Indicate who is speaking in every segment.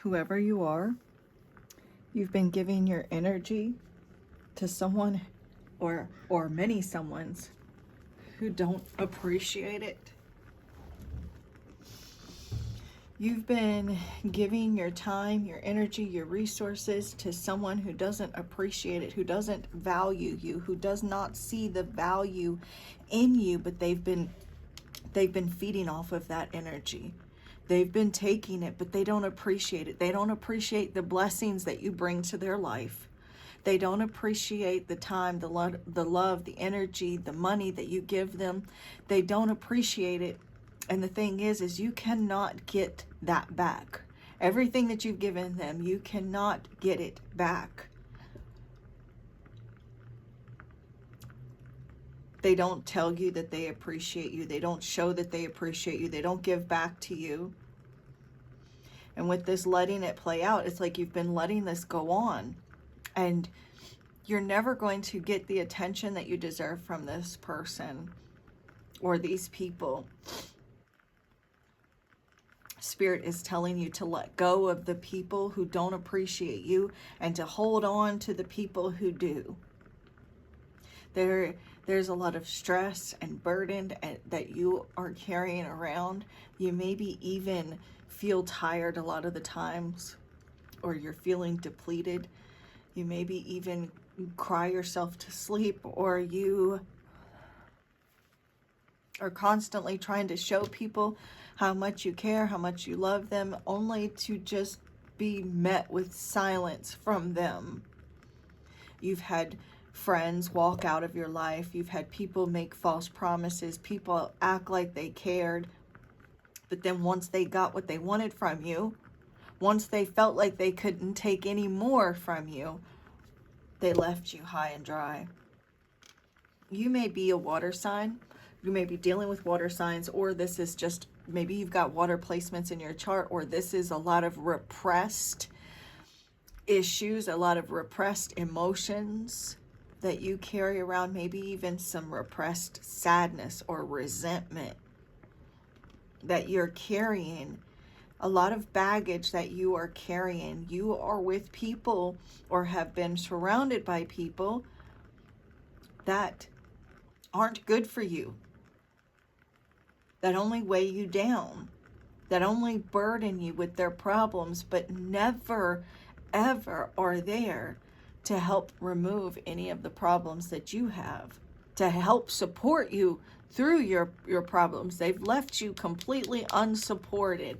Speaker 1: whoever you are, you've been giving your energy to someone or many someones who don't appreciate it. You've been giving your time, your energy, your resources to someone who doesn't appreciate it, who doesn't value you, who does not see the value in you, but they've been feeding off of that energy. They've been taking it, but they don't appreciate it. They don't appreciate the blessings that you bring to their life. They don't appreciate the time, the love, the energy, the money that you give them. They don't appreciate it. And the thing is you cannot get that back. Everything that you've given them, you cannot get it back. They don't tell you that they appreciate you. They don't show that they appreciate you. They don't give back to you. And with this letting it play out, it's like you've been letting this go on. And you're never going to get the attention that you deserve from this person or these people. Spirit is telling you to let go of the people who don't appreciate you and to hold on to the people who do. There's a lot of stress and burden that you are carrying around. You maybe even feel tired a lot of the times, or you're feeling depleted. You maybe even cry yourself to sleep, or you are constantly trying to show people how much you care, how much you love them, only to just be met with silence from them. You've had friends walk out of your life. You've had people make false promises. People act like they cared. But then once they got what they wanted from you, once they felt like they couldn't take any more from you, they left you high and dry. You may be a water sign. You may be dealing with water signs, or this is just, maybe you've got water placements in your chart, or this is a lot of repressed issues, a lot of repressed emotions that you carry around, maybe even some repressed sadness or resentment that you're carrying, a lot of baggage that you are carrying. You are with people or have been surrounded by people that aren't good for you, that only weigh you down, that only burden you with their problems, but never, ever are there to help remove any of the problems that you have, to help support you through your problems. They've left you completely unsupported.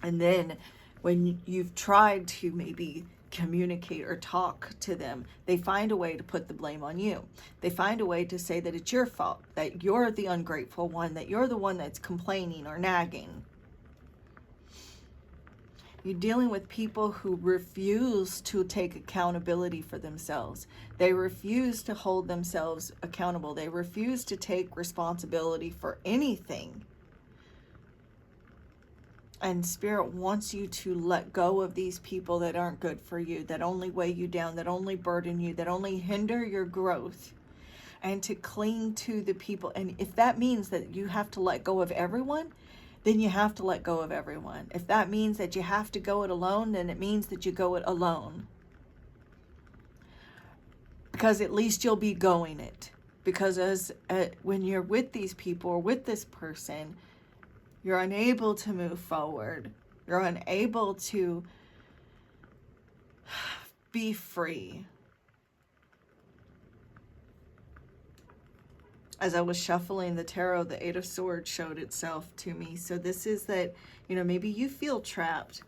Speaker 1: And then when you've tried to maybe communicate or talk to them, they find a way to put the blame on you. They find a way to say that it's your fault, that you're the ungrateful one, that you're the one that's complaining or nagging. You're dealing with people who refuse to take accountability for themselves. They refuse to hold themselves accountable. They refuse to take responsibility for anything. And Spirit wants you to let go of these people that aren't good for you, that only weigh you down, that only burden you, that only hinder your growth, and to cling to the people. And if that means that you have to let go of everyone, then you have to let go of everyone. If that means that you have to go it alone, then it means that you go it alone. Because at least you'll be going it. Because when you're with these people or with this person, you're unable to move forward. You're unable to be free. As I was shuffling the tarot, the Eight of Swords showed itself to me. So this is that, maybe you feel trapped,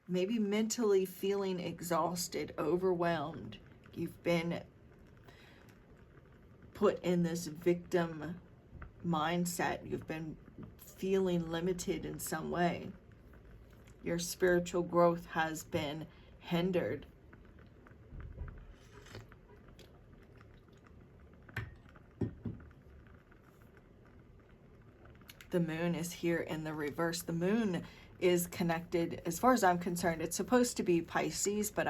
Speaker 1: maybe mentally feeling exhausted, overwhelmed. You've been put in this victim mindset. You've been feeling limited in some way. Your spiritual growth has been hindered. The moon is here in the reverse. The moon is connected, as far as I'm concerned, it's supposed to be Pisces, but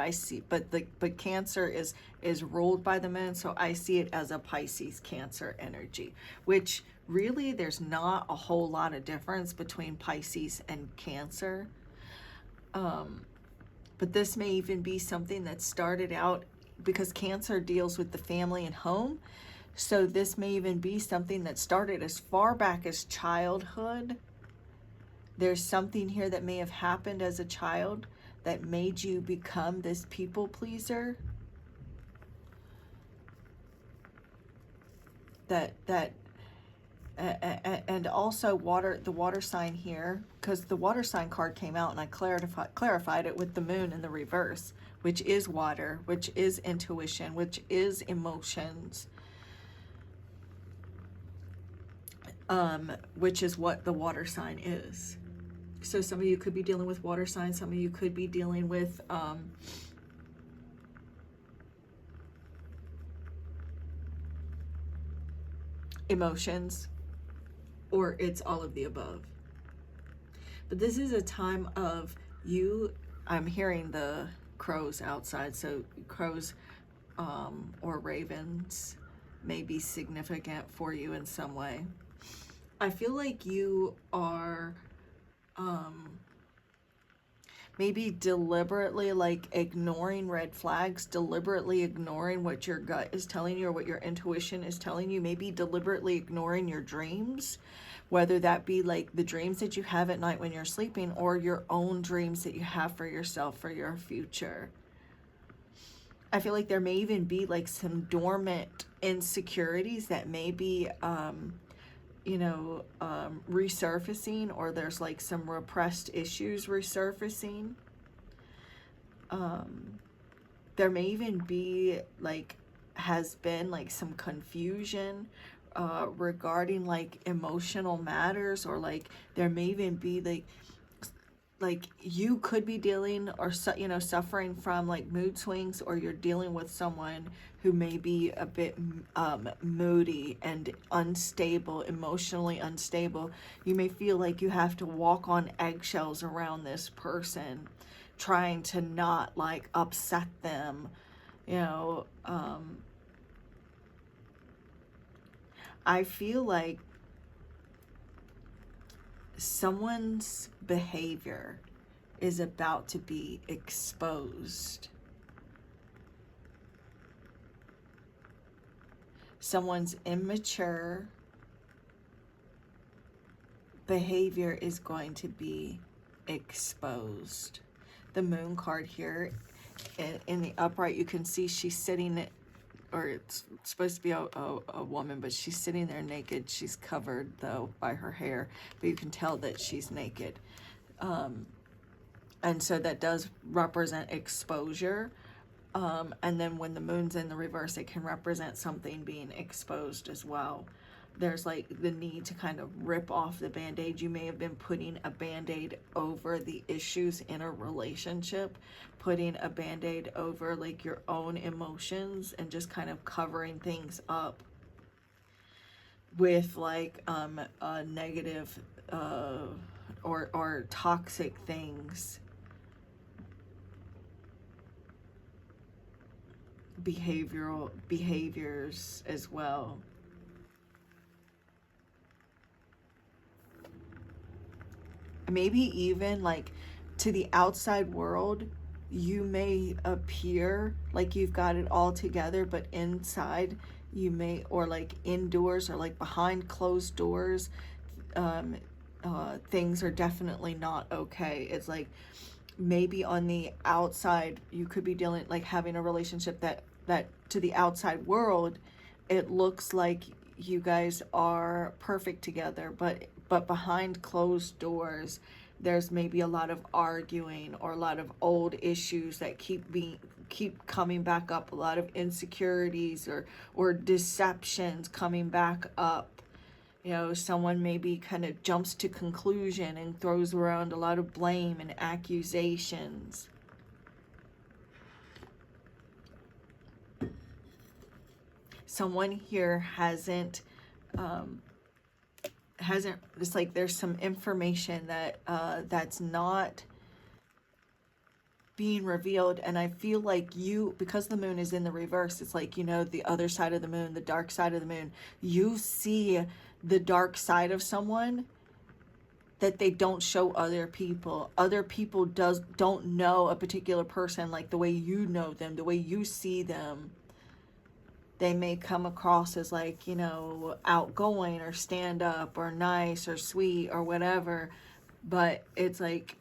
Speaker 1: Cancer is ruled by the moon, so I see it as a Pisces Cancer energy, which really there's not a whole lot of difference between Pisces and Cancer. But this may even be something that started out because Cancer deals with the family and home. So this may even be something that started as far back as childhood. There's something here that may have happened as a child that made you become this people pleaser. And also the water sign here, because the water sign card came out and I clarified it with the moon in the reverse, which is water, which is intuition, which is emotions, which is what the water sign is. So some of you could be dealing with water signs, some of you could be dealing with emotions, or it's all of the above. But this is a time of you, I'm hearing the crows outside, so crows or ravens may be significant for you in some way. I feel like you are maybe deliberately like ignoring red flags, deliberately ignoring what your gut is telling you or what your intuition is telling you, maybe deliberately ignoring your dreams, whether that be like the dreams that you have at night when you're sleeping or your own dreams that you have for yourself, for your future. I feel like there may even be like some dormant insecurities that may be resurfacing, or there's like some repressed issues resurfacing. There may even be like, has been like some confusion regarding like emotional matters, or like there may even be like you could be dealing or suffering from like mood swings, or you're dealing with someone who may be a bit moody and unstable, emotionally unstable. You may feel like you have to walk on eggshells around this person, trying to not like upset them, I feel like someone's behavior is about to be exposed. Someone's immature behavior is going to be exposed. The moon card here in the upright, you can see she's sitting, or it's supposed to be a woman, but she's sitting there naked. She's covered though by her hair, but you can tell that she's naked. And so that does represent exposure. And then when the moon's in the reverse, it can represent something being exposed as well. There's like the need to kind of rip off the band-aid. You may have been putting a band-aid over the issues in a relationship, putting a band-aid over like your own emotions and just kind of covering things up with like negative or toxic things. Behaviors as well. Maybe even like to the outside world, you may appear like you've got it all together, but inside you may, or like indoors or like behind closed doors, things are definitely not okay. It's like maybe on the outside you could be dealing, like having a relationship that to the outside world it looks like you guys are perfect together, but behind closed doors there's maybe a lot of arguing or a lot of old issues that keep coming back up, a lot of insecurities or deceptions coming back up. Someone maybe kind of jumps to conclusion and throws around a lot of blame and accusations. Someone here hasn't, it's like there's some information that that's not being revealed, and I feel like you, because the moon is in the reverse, it's like, the other side of the moon, the dark side of the moon, you see the dark side of someone, that they don't show other people. Other people don't know a particular person like the way you know them, the way you see them. They may come across as like, you know, outgoing or stand up or nice or sweet or whatever, but it's like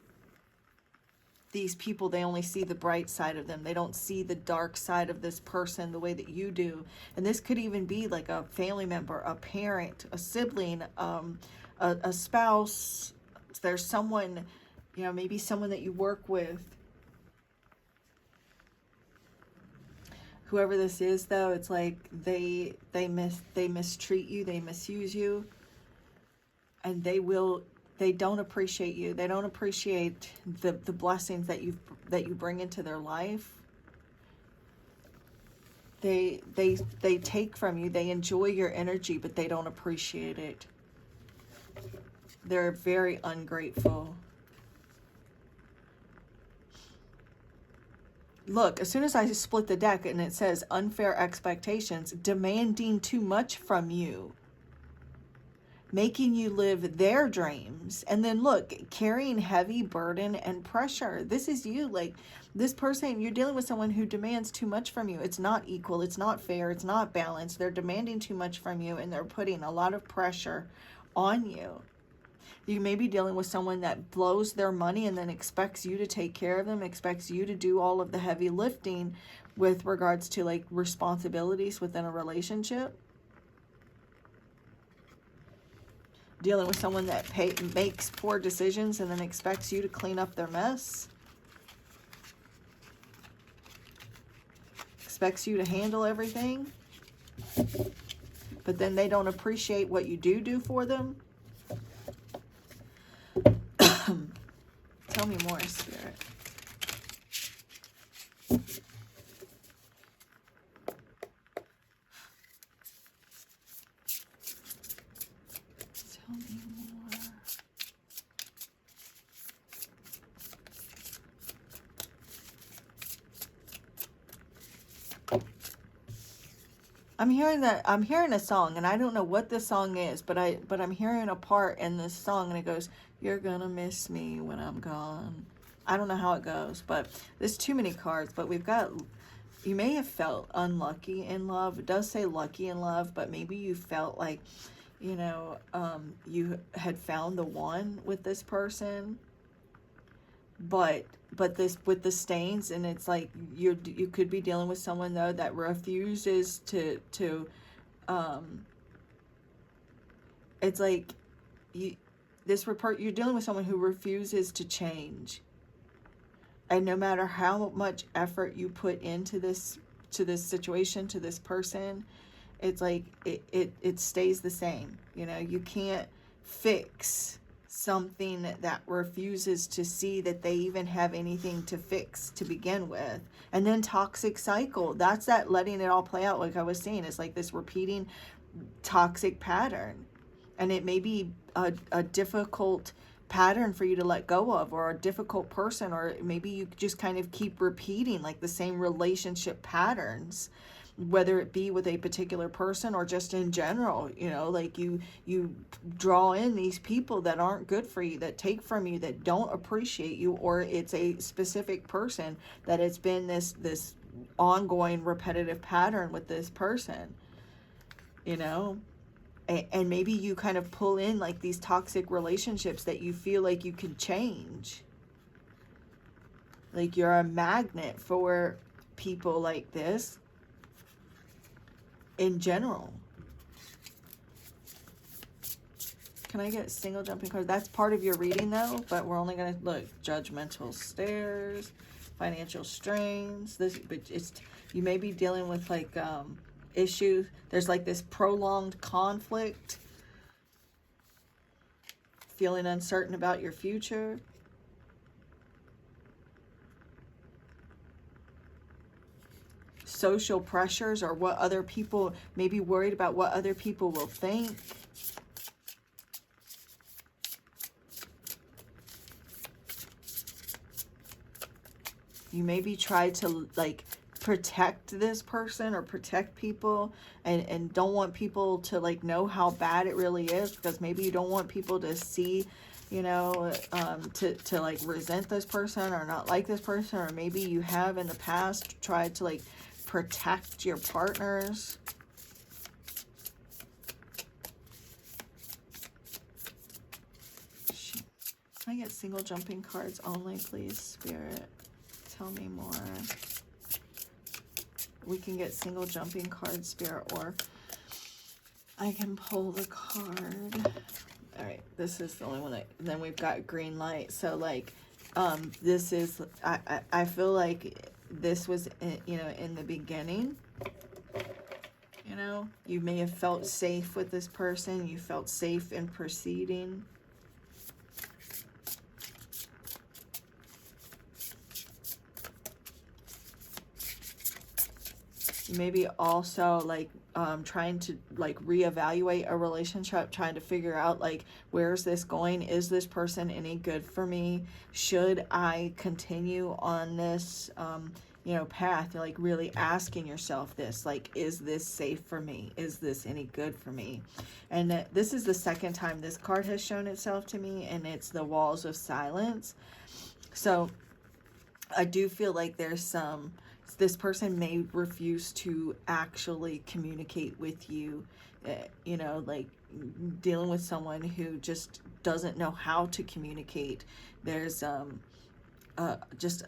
Speaker 1: these people, they only see the bright side of them. They don't see the dark side of this person the way that you do. And this could even be like a family member, a parent, a sibling, a spouse. There's someone, you know, maybe someone that you work with. Whoever this is, though, it's like they mistreat you, they misuse you, and they don't appreciate you. They don't appreciate the blessings that you bring into their life. They take from you. They enjoy your energy, but they don't appreciate it. They're very ungrateful. Look, as soon as I split the deck and it says unfair expectations, demanding too much from you, making you live their dreams, and then look, carrying heavy burden and pressure. This is you. Like, this person, you're dealing with someone who demands too much from you. It's not equal, it's not fair, it's not balanced. They're demanding too much from you, and they're putting a lot of pressure on you. You may be dealing with someone that blows their money and then expects you to take care of them, expects you to do all of the heavy lifting with regards to like responsibilities within a relationship. Dealing with someone that makes poor decisions and then expects you to clean up their mess. Expects you to handle everything. But then they don't appreciate what you do for them. Tell me more, Spirit. Tell me more. I'm hearing a song, and I don't know what the song is, but I'm hearing a part in this song, and it goes, "You're gonna miss me when I'm gone." I don't know how it goes, but there's too many cards. But we've got, you may have felt unlucky in love. It does say lucky in love, but maybe you felt like, you know, you had found the one with this person, but this with the stains, and it's like you could be dealing with someone though that refuses to it's like you're dealing with someone who refuses to change, and no matter how much effort you put into this situation, to this person, it's like it stays the same. You know, you can't fix something that refuses to see that they even have anything to fix to begin with. And then toxic cycle, that's that letting it all play out. Like I was saying, it's like this repeating toxic pattern, and it may be a difficult pattern for you to let go of, or a difficult person, or maybe you just kind of keep repeating like the same relationship patterns, whether it be with a particular person or just in general. You know, like you draw in these people that aren't good for you, that take from you, that don't appreciate you, or it's a specific person that it's been this ongoing repetitive pattern with this person, you know. And maybe you kind of pull in like these toxic relationships that you feel like you can change. Like you're a magnet for people like this in general. Can I get single jumping cards? That's part of your reading though, but we're only going to look judgmental stares, financial strains. But it's, you may be dealing with like issues. There's like this prolonged conflict, feeling uncertain about your future. Social pressures, or what other people, maybe worried about what other people will think. You maybe try to like protect this person or protect people, and don't want people to like know how bad it really is, because maybe you don't want people to see, you know, to like resent this person or not like this person, or maybe you have in the past tried to like protect your partners. Can I get single jumping cards only, please, Spirit? Tell me more. We can get single jumping cards, Spirit, or I can pull the card. All right, this is the only one and then we've got green light. So like, this is, I feel like this was, you know, in the beginning, you know, you may have felt safe with this person. You felt safe in proceeding. Maybe also like trying to like reevaluate a relationship, trying to figure out like, where's this going? Is this person any good for me? Should I continue on this you know, path? You're like really asking yourself this, like, is this safe for me? Is this any good for me? And this is the second time this card has shown itself to me, and it's the Walls of Silence. So I do feel like there's some, this person may refuse to actually communicate with you, you know, like dealing with someone who just doesn't know how to communicate. There's just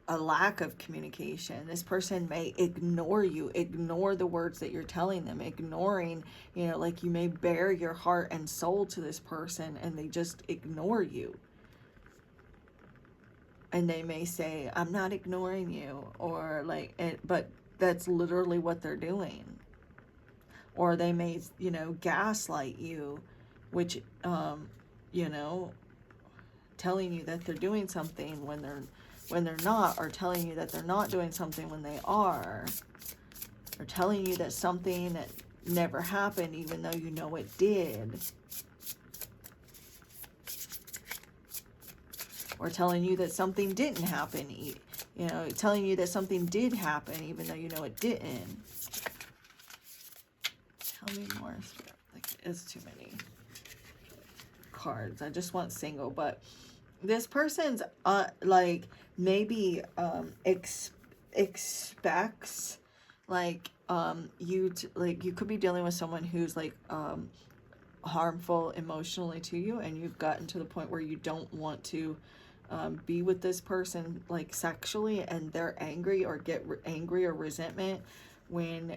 Speaker 1: a lack of communication. This person may ignore you, ignore the words that you're telling them, ignoring, you know, like you may bare your heart and soul to this person and they just ignore you. And they may say, I'm not ignoring you, or like, but that's literally what they're doing. Or they may, you know, gaslight you, which, you know, telling you that they're doing something when they're not, or telling you that they're not doing something when they are, or telling you that something that never happened even though you know it did. Or telling you that something didn't happen, you know, telling you that something did happen even though you know it didn't. Tell me more, Spirit. Like, it's too many cards. I just want single, but this person's like maybe expects like you to, like, you could be dealing with someone who's like harmful emotionally to you, and you've gotten to the point where you don't want to be with this person like sexually, and they're angry or get angry or resentment when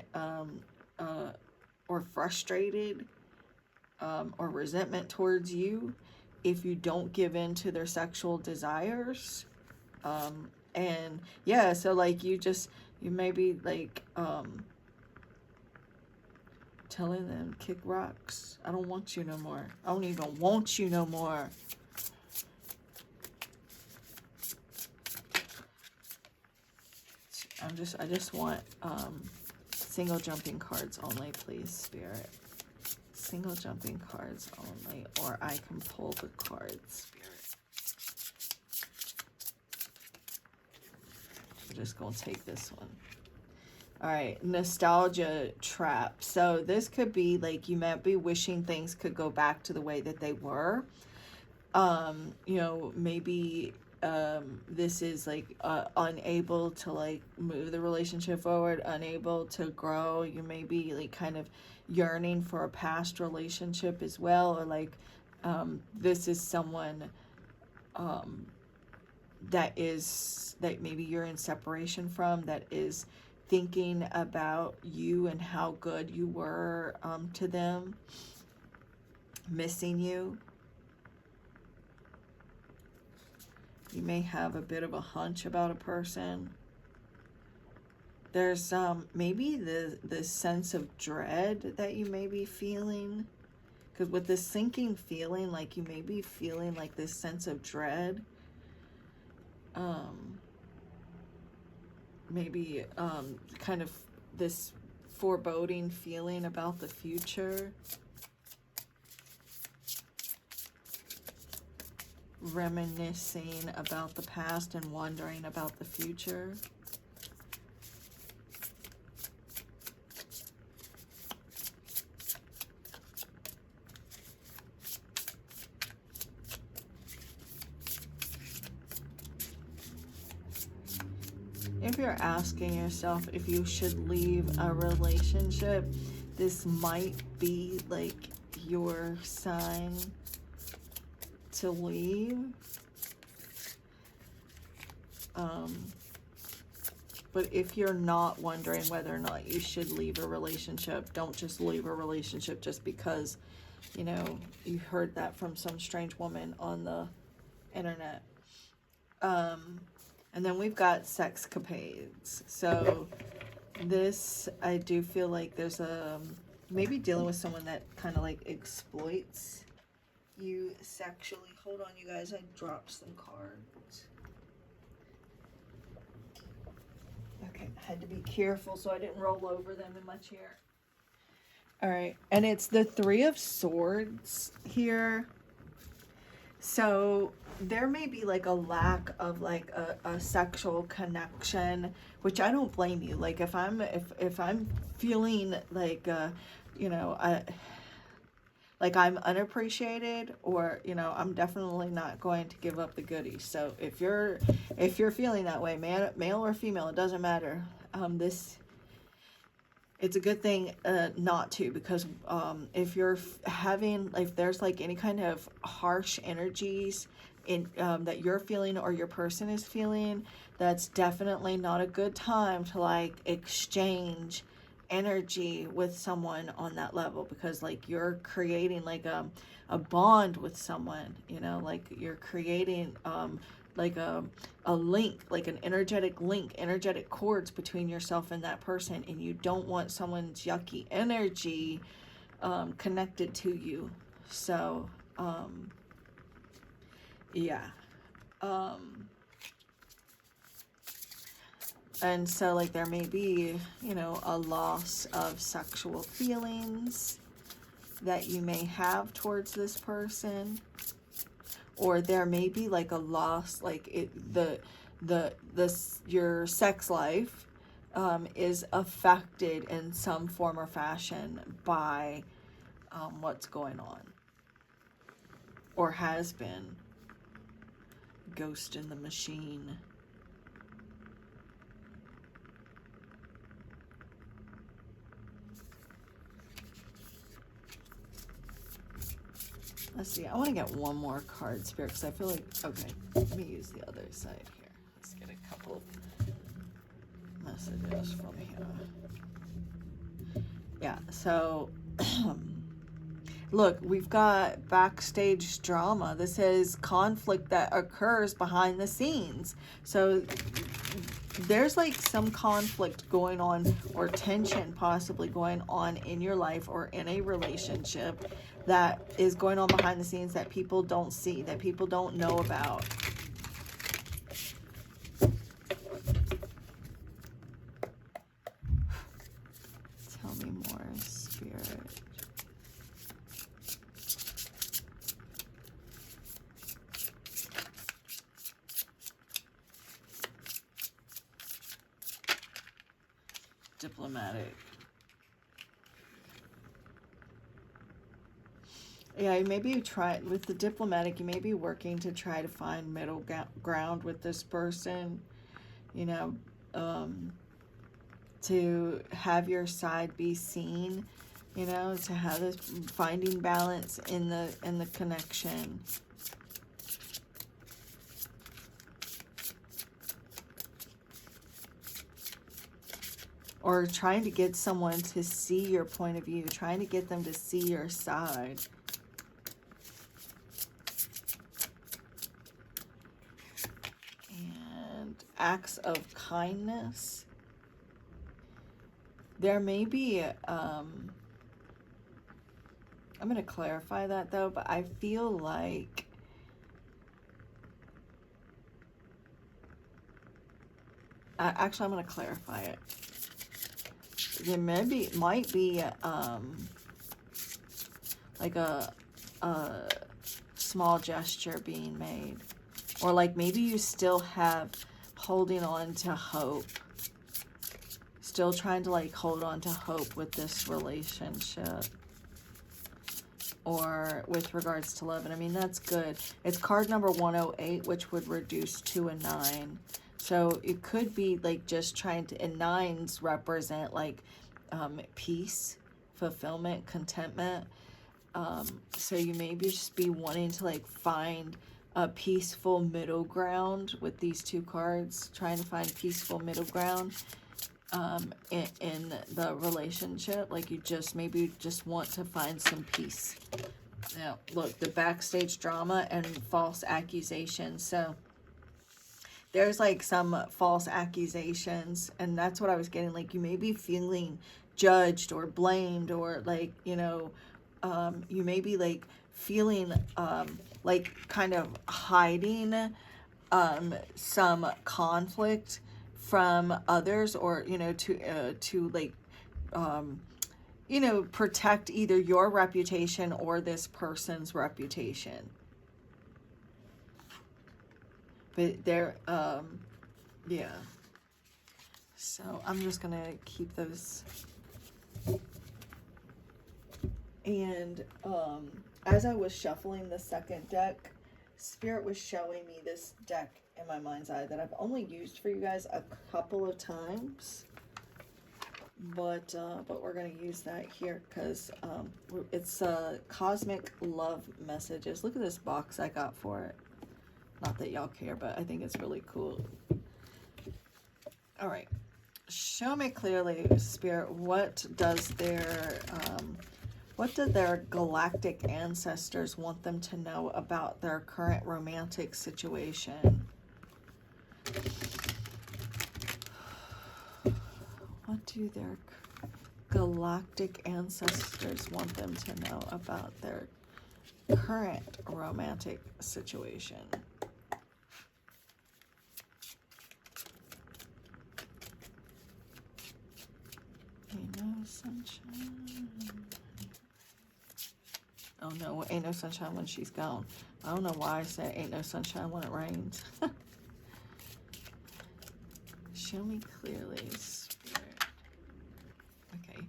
Speaker 1: or frustrated or resentment towards you if you don't give in to their sexual desires. And yeah, so like you may be like telling them, kick rocks, I don't want you no more, I don't even want you no more. I just want single jumping cards only, please, Spirit. Single jumping cards only, or I can pull the cards, Spirit. I'm just gonna take this one. All right, nostalgia trap. So this could be like you might be wishing things could go back to the way that they were. You know, maybe this is like unable to like move the relationship forward, unable to grow. You may be like kind of yearning for a past relationship as well, or like this is someone that maybe you're in separation from, that is thinking about you and how good you were to them, missing you. You may have a bit of a hunch about a person. There's maybe the sense of dread that you may be feeling, because with this sinking feeling, like you may be feeling like this sense of dread. Maybe kind of this foreboding feeling about the future. Reminiscing about the past and wondering about the future. if you're asking yourself if you should leave a relationship, this might be like your sign to leave. But if you're not wondering whether or not you should leave a relationship, don't just leave a relationship just because, you know, you heard that from some strange woman on the internet. And then we've got sexcapades. So this, I do feel like there's a, maybe dealing with someone that kind of like exploits you sexually. Hold on, you guys, I dropped some cards. Okay, I had to be careful so I didn't roll over them in my chair. All right, and it's the Three of Swords here. So there may be like a lack of like a sexual connection, which I don't blame you. Like if I'm feeling like you know, like I'm unappreciated, or you know, I'm definitely not going to give up the goodies. So if you're feeling that way, male or female, it doesn't matter. It's a good thing not to, because if you're if there's like any kind of harsh energies in that you're feeling or your person is feeling, that's definitely not a good time to like exchange energy with someone on that level, because like you're creating like a bond with someone, you know, like you're creating like a link, like an energetic link, energetic cords between yourself and that person, and you don't want someone's yucky energy connected to you. So yeah. And so like there may be, you know, a loss of sexual feelings that you may have towards this person, or there may be like a loss, like your sex life is affected in some form or fashion by what's going on, or has been. Ghost in the machine. Let's see, I want to get one more card, Spirit, because I feel like, okay, let me use the other side here. Let's get a couple of messages from here. Yeah, so, look, we've got backstage drama. This is conflict that occurs behind the scenes. So there's like some conflict going on, or tension possibly going on in your life or in a relationship that is going on behind the scenes that people don't see, that people don't know about. Tell me more, Spirit. Diplomatic. Yeah, maybe you try with the diplomatic, you may be working to try to find middle ground with this person, you know, to have your side be seen, you know, to have this finding balance in the connection. Or trying to get someone to see your point of view, trying to get them to see your side. And acts of kindness. There may be, I'm going to clarify that though, but I feel like actually I'm going to clarify it. There might be like a small gesture being made, or like maybe you still have holding on to hope, still trying to like hold on to hope with this relationship, or with regards to love. And I mean, that's good. It's card number 108, which would reduce to a 9. So it could be like just trying to, and nines represent like peace, fulfillment, contentment. So you maybe just be wanting to like find a peaceful middle ground with these two cards, trying to find peaceful middle ground in the relationship. Like you just maybe just want to find some peace. Now, look, the backstage drama and false accusations. So there's like some false accusations, and that's what I was getting. Like you may be feeling judged or blamed, or like, you know, you may be like feeling like kind of hiding some conflict from others, or, you know, to like you know, protect either your reputation or this person's reputation. But they're yeah. So I'm just gonna keep those. And as I was shuffling the second deck, Spirit was showing me this deck in my mind's eye that I've only used for you guys a couple of times. But we're going to use that here because it's Cosmic Love Messages. Look at this box I got for it. Not that y'all care, but I think it's really cool. All right. Show me clearly, Spirit, what do their galactic ancestors want them to know about their current romantic situation? What do their galactic ancestors want them to know about their current romantic situation? Ain't no sunshine. Oh no, ain't no sunshine when she's gone. I don't know why I said ain't no sunshine when it rains. Show me clearly, Spirit. Okay.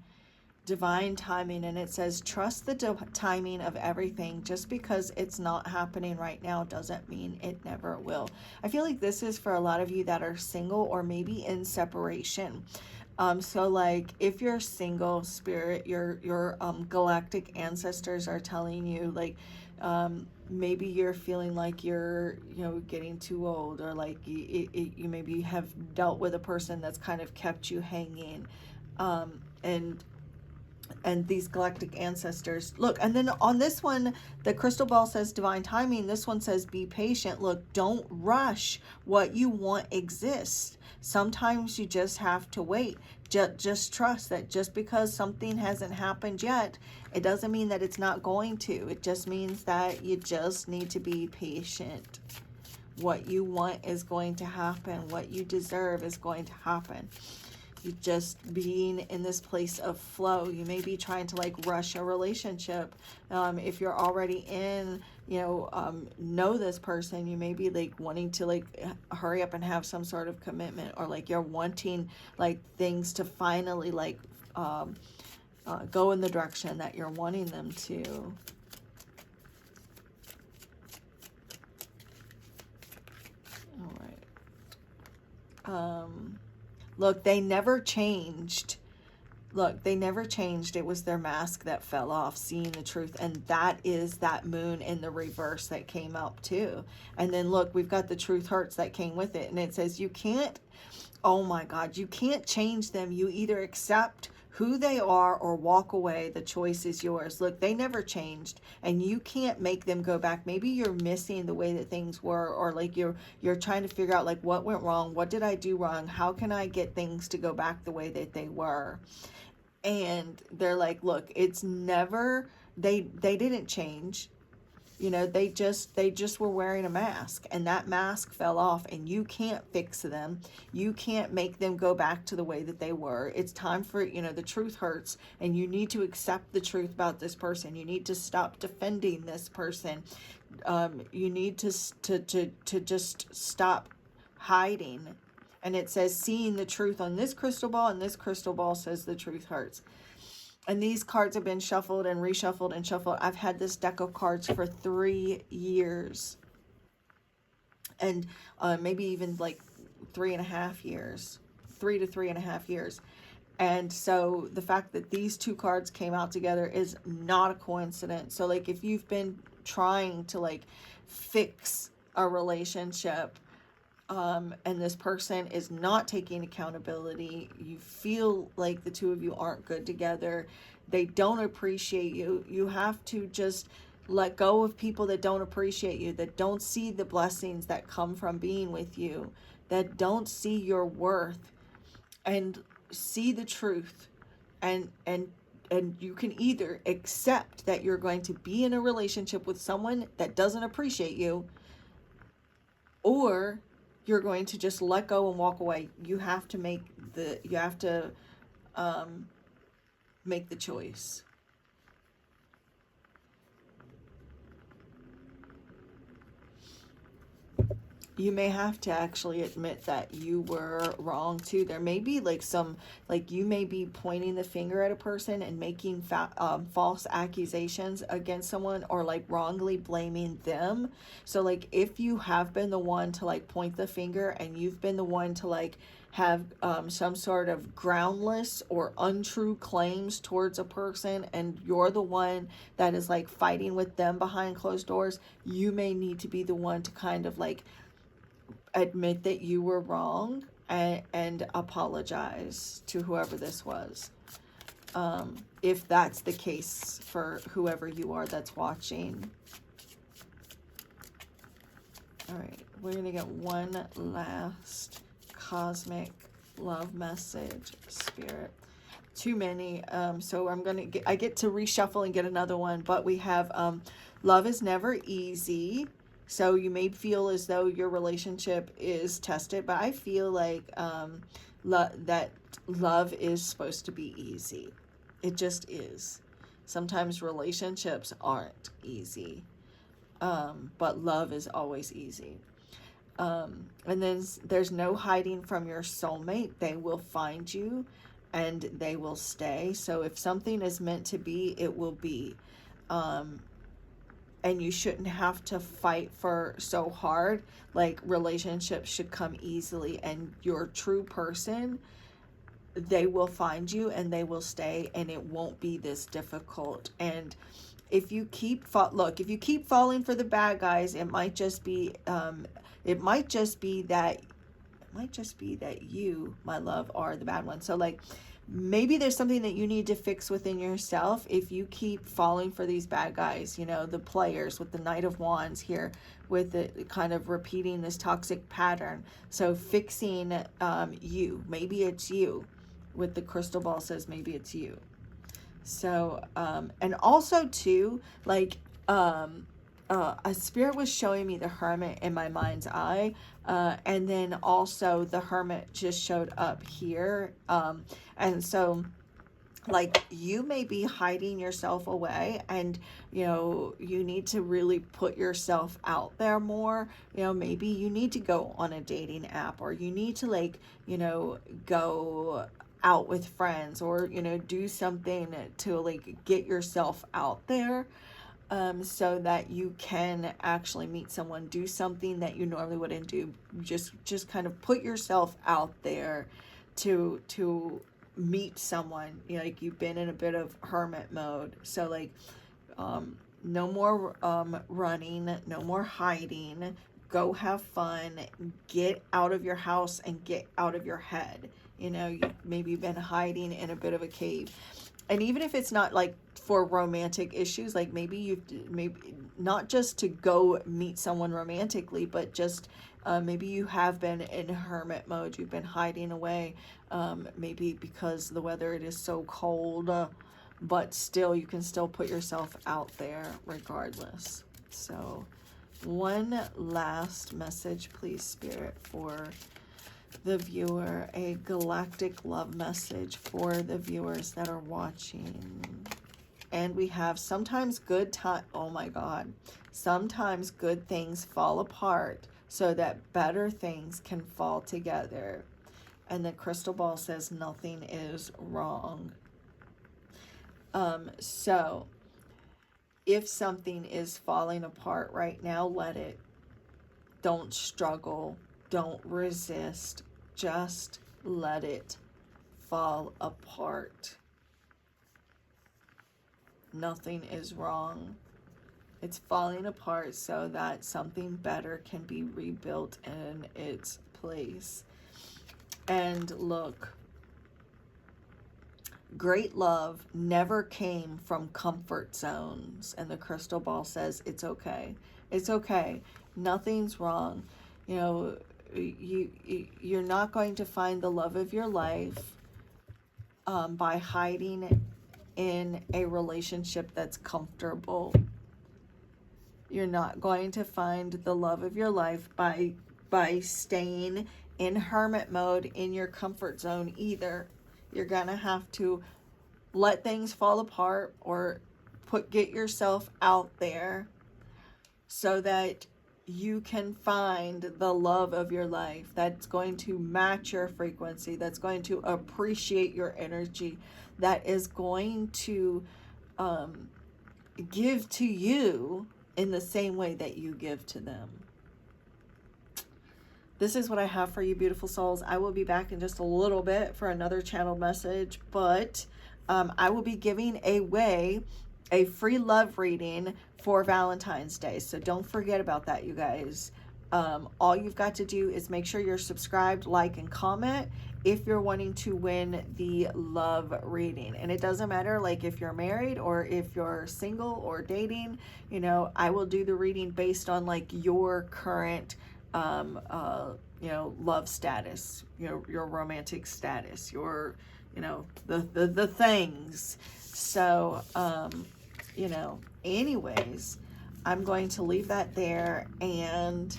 Speaker 1: Divine timing, and it says trust the timing of everything. Just because it's not happening right now doesn't mean it never will. I feel like this is for a lot of you that are single or maybe in separation. So like if you're single, Spirit, your galactic ancestors are telling you like maybe you're feeling like you're, you know, getting too old, or like you maybe have dealt with a person that's kind of kept you hanging, and these galactic ancestors, look, and then on this one, the crystal ball says divine timing. This one says be patient. Look, don't rush. What you want exists. Sometimes you just have to wait. Just trust that just because something hasn't happened yet, it doesn't mean that it's not going to. It just means that you just need to be patient. What you want is going to happen. What you deserve is going to happen. You just being in this place of flow. You may be trying to like rush a relationship. If you're already in, you know this person, you may be like wanting to like hurry up and have some sort of commitment, or like you're wanting like things to finally like go in the direction that you're wanting them to. All right. Look, they never changed. Look, they never changed. It was their mask that fell off, seeing the truth. And that is that moon in the reverse that came up too. And then look, we've got the truth hurts that came with it. And it says you can't, oh my God, you can't change them. You either accept who they are or walk away. The choice is yours. Look, they never changed, and you can't make them go back. Maybe you're missing the way that things were, or like you're trying to figure out like what went wrong, what did I do wrong, how can I get things to go back the way that they were. And they're like, look, it's never, they didn't change. You know, they just were wearing a mask, and that mask fell off, and you can't fix them. You can't make them go back to the way that they were. It's time for, you know, the truth hurts, and you need to accept the truth about this person. You need to stop defending this person. You need to just stop hiding. And it says seeing the truth on this crystal ball, and this crystal ball says the truth hurts. And these cards have been shuffled and reshuffled and shuffled. I've had this deck of cards for 3 years. And maybe even like 3.5 years, 3 to 3.5 years. And so the fact that these two cards came out together is not a coincidence. So like if you've been trying to like fix a relationship, and this person is not taking accountability, you feel like the two of you aren't good together, they don't appreciate you, you have to just let go of people that don't appreciate you, that don't see the blessings that come from being with you, that don't see your worth and see the truth. And you can either accept that you're going to be in a relationship with someone that doesn't appreciate you, or you're going to just let go and walk away. You have to make the make the choice. You may have to actually admit that you were wrong too. There may be like some, like you may be pointing the finger at a person and making false accusations against someone, or like wrongly blaming them. So like if you have been the one to like point the finger, and you've been the one to like have some sort of groundless or untrue claims towards a person, and you're the one that is like fighting with them behind closed doors, you may need to be the one to kind of like admit that you were wrong, and apologize to whoever this was. If that's the case for whoever you are that's watching. All right, we're going to get one last cosmic love message, Spirit. Too many, so I get to reshuffle and get another one, but we have love is never easy. So you may feel as though your relationship is tested, but I feel like that love is supposed to be easy. It just is. Sometimes relationships aren't easy, but love is always easy. And then there's no hiding from your soulmate. They will find you and they will stay. So if something is meant to be, it will be. And you shouldn't have to fight for so hard. Like relationships should come easily, and your true person, they will find you and they will stay, and it won't be this difficult. And if you keep if you keep falling for the bad guys, it might just be that you, my love, are the bad one. So like maybe there's something that you need to fix within yourself if you keep falling for these bad guys, you know, the players with the Knight of Wands here, with it kind of repeating this toxic pattern. So fixing you, maybe it's you. With the crystal ball says maybe it's you. So and also too, like a spirit was showing me the Hermit in my mind's eye, and then also the Hermit just showed up here, and so like you may be hiding yourself away, and you know you need to really put yourself out there more. You know, maybe you need to go on a dating app, or you need to like, you know, go out with friends, or you know, do something to like get yourself out there, so that you can actually meet someone. Do something that you normally wouldn't do. Just kind of put yourself out there to meet someone. You know, like you've been in a bit of hermit mode. So like no more running, no more hiding. Go have fun, get out of your house and get out of your head. You know, you maybe been hiding in a bit of a cave. And even if it's not like for romantic issues, like maybe not just to go meet someone romantically, but just maybe you have been in hermit mode. You've been hiding away, maybe because the weather, it is so cold, but still you can still put yourself out there regardless. So one last message, please, Spirit, for the viewer, a galactic love message for the viewers that are watching. And we have sometimes good time. Oh my God. Sometimes good things fall apart so that better things can fall together. And the crystal ball says nothing is wrong. So if something is falling apart right now, let it. Don't struggle. Don't resist. Just let it fall apart. Nothing is wrong. It's falling apart so that something better can be rebuilt in its place. And look, great love never came from comfort zones. And the crystal ball says it's okay. It's okay. Nothing's wrong. You know, you're not going to find the love of your life by hiding in a relationship that's comfortable. You're not going to find the love of your life by staying in hermit mode in your comfort zone either. You're gonna have to let things fall apart or get yourself out there so that you can find the love of your life that's going to match your frequency, that's going to appreciate your energy, that is going to give to you in the same way that you give to them. This is what I have for you, beautiful souls. I will be back in just a little bit for another channeled message, but I will be giving away a free love reading for Valentine's Day. So don't forget about that, you guys. All you've got to do is make sure you're subscribed, like, and comment if you're wanting to win the love reading. And it doesn't matter, like, if you're married or if you're single or dating, you know, I will do the reading based on, like, your current, you know, love status, you know, your romantic status, your, you know, the things. So, you know, anyways, I'm going to leave that there. And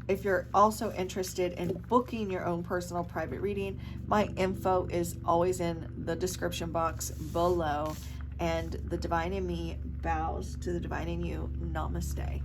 Speaker 1: if you're also interested in booking your own personal private reading, my info is always in the description box below. And the Divine in Me bows to the Divine in You. Namaste.